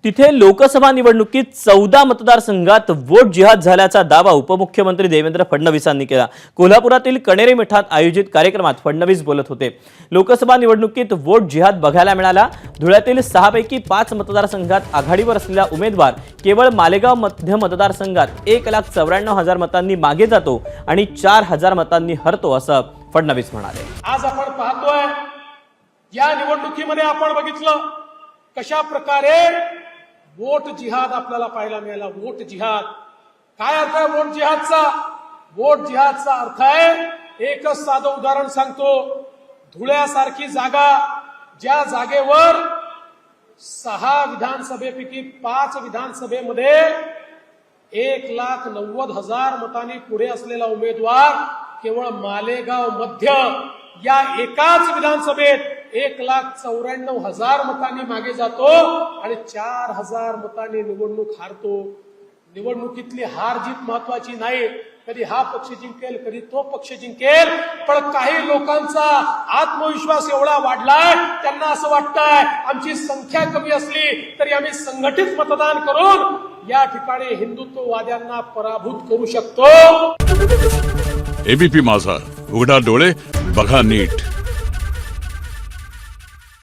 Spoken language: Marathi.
तिथे लोकसभा निवडणुकीत 14 मतदारसंघात वोट जिहाद झाल्याचा दावा उपमुख्यमंत्री देवेंद्र फडणवीसांनी केला। कोल्हापुरातील कणेरी मठात आयोजित कार्यक्रमात फडणवीस बोलत होते। लोकसभा निवडणुकीत वोट जिहाद बघायला मिळाला। धुळ्यातील 6 पैकी 5 मतदारसंघात आघाडीवर असलेला उमेदवार केवळ मालेगाव मध्य मतदारसंघात 1,94,000 मतांनी मागे जातो आणि 4,000 मतांनी हरतो असं फडणवीस म्हणाले। आज आपण पाहतोय या निवडणुकीमध्ये आपण बघितलं कशा प्रकारे वोट जिहाद आपल्याला पाहायला मिळाला। वोट जिहाद काय अर्थ आहे वोट जिहादचा? वोट जिहादचा अर्थ आहे, एकच साधं उदाहरण सांगतो, धुळ्यासारखी जागा ज्या जागेवर 6 विधानसभेपैकी 5 विधानसभेमध्ये 1,90,000 मतांनी पुढे असलेला उमेदवार केवळ मालेगाव मध्य या एकाच विधानसभेत 1,94,000 मतांनी मागे जातो आणि 4,000 मतांनी निवडणूक हारतो। निवडणुकीतली हार जीत महत्वाची नाही, कधी हा पक्ष जिंकेल कधी तो पक्ष जिंकेल, पण काही लोकांचा आत्मविश्वास एवढा वाढलाय, त्यांना असं वाटतंय आमची संख्या कमी असली तरी आम्ही संघटित मतदान करून या ठिकाणी हिंदुत्ववाद्यांना पराभूत करू शकतो। एबीपी माझा, उघडा डोळे बघा नीट।